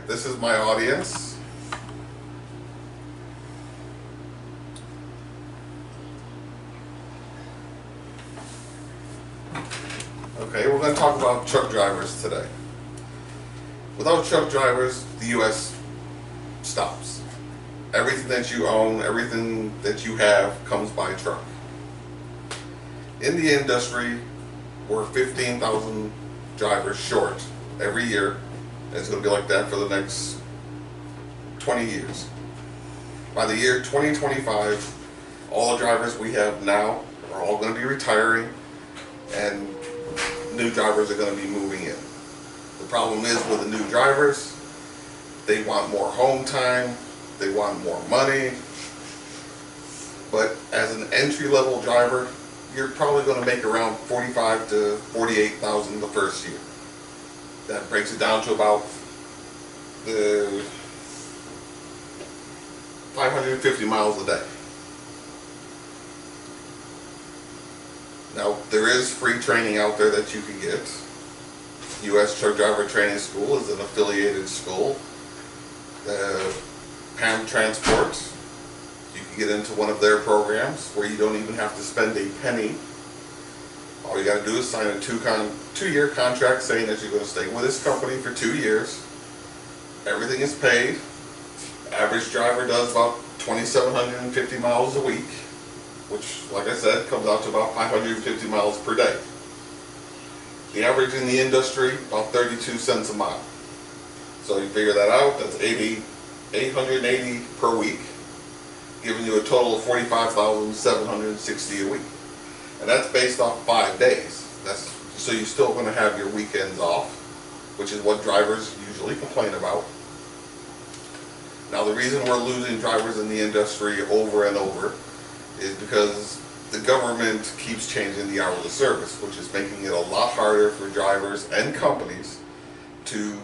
this is my audience. Okay, we're going to talk about truck drivers today. Without truck drivers, the U.S. stops. Everything that you own, everything that you have comes by truck. In the industry, we're 15,000 drivers short every year. It's going to be like that for the next 20 years. By the year 2025, all the drivers we have now are all going to be retiring, and new drivers are going to be moving in. The problem is with the new drivers, they want more home time, they want more money, but as an entry-level driver, you're probably going to make around $45,000 to $48,000 the first year. That breaks it down to about the 550 miles a day. Now, there is free training out there that you can get. U.S. Truck Driver Training School is an affiliated school. PAM Transport, you can get into one of their programs where you don't even have to spend a penny. All you got to do is sign a two-year contract saying that you're going to stay with this company for 2 years. Everything is paid. Average driver does about 2,750 miles a week, which, like I said, comes out to about 550 miles per day. The average in the industry, about 32 cents a mile. So you figure that out, that's 880 per week, giving you a total of 45,760 a week. And that's based off 5 days. So you're still going to have your weekends off, which is what drivers usually complain about. Now, the reason we're losing drivers in the industry over and over is because the government keeps changing the hourly service, which is making it a lot harder for drivers and companies to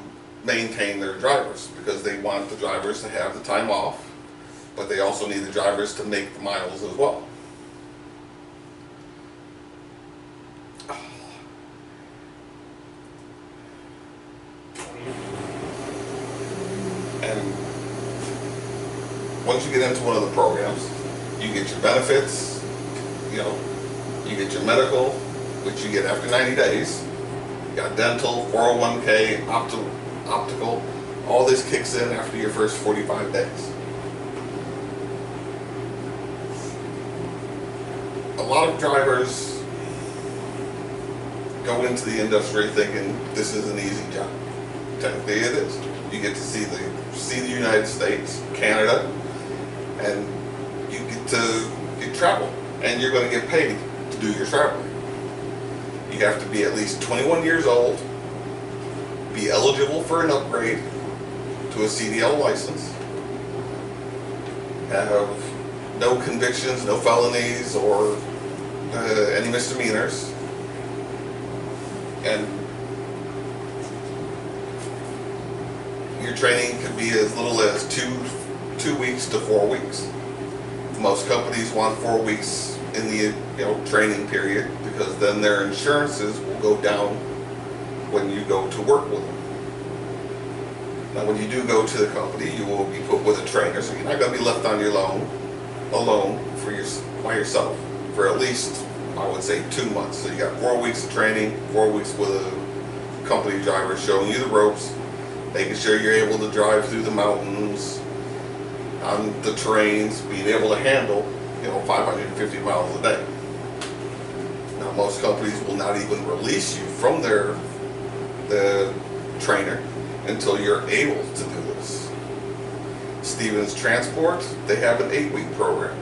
maintain their drivers, because they want the drivers to have the time off, but they also need the drivers to make the miles as well. And once you get into one of the programs, you get your benefits, you get your medical, which you get after 90 days. You got dental, 401k, optical, all this kicks in after your first 45 days. A lot of drivers go into the industry thinking this is an easy job. Technically it is. You get to see the United States, Canada, and you get to travel, and you're going to get paid to do your traveling. You have to be at least 21 years old, be eligible for an upgrade to a CDL license, have no convictions, no felonies, or any misdemeanors, and your training could be as little as two weeks to 4 weeks. Most companies want 4 weeks in the training period, because then their insurances will go down when you go to work with them. Now, when you do go to the company, you will be put with a trainer, so you're not going to be left on your own by yourself for at least, I would say, 2 months. So you got 4 weeks of training, 4 weeks with a company driver showing you the ropes, making sure you're able to drive through the mountains, on the terrains, being able to handle 550 miles a day. Now, most companies will not even release you from the trainer until you're able to do this. Stevens Transport, they have an 8-week program.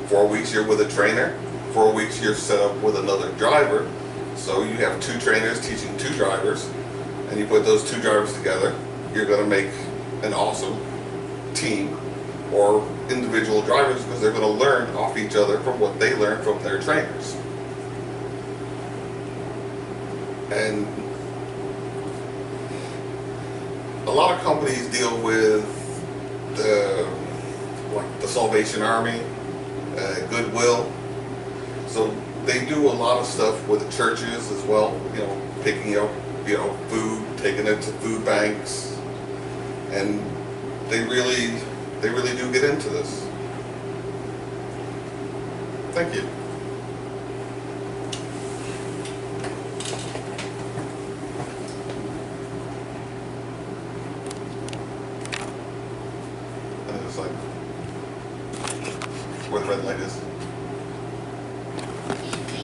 4 weeks you're with a trainer, 4 weeks you're set up with another driver, so you have 2 trainers teaching 2 drivers, and you put those 2 drivers together, you're going to make an awesome team or individual drivers, because they're going to learn off each other from what they learn from their trainers. And a lot of companies deal with the Salvation Army, Goodwill, so they do a lot of stuff with the churches as well, picking up food, taking it to food banks, And they really do get into this. Thank you. And it's like where the red light is.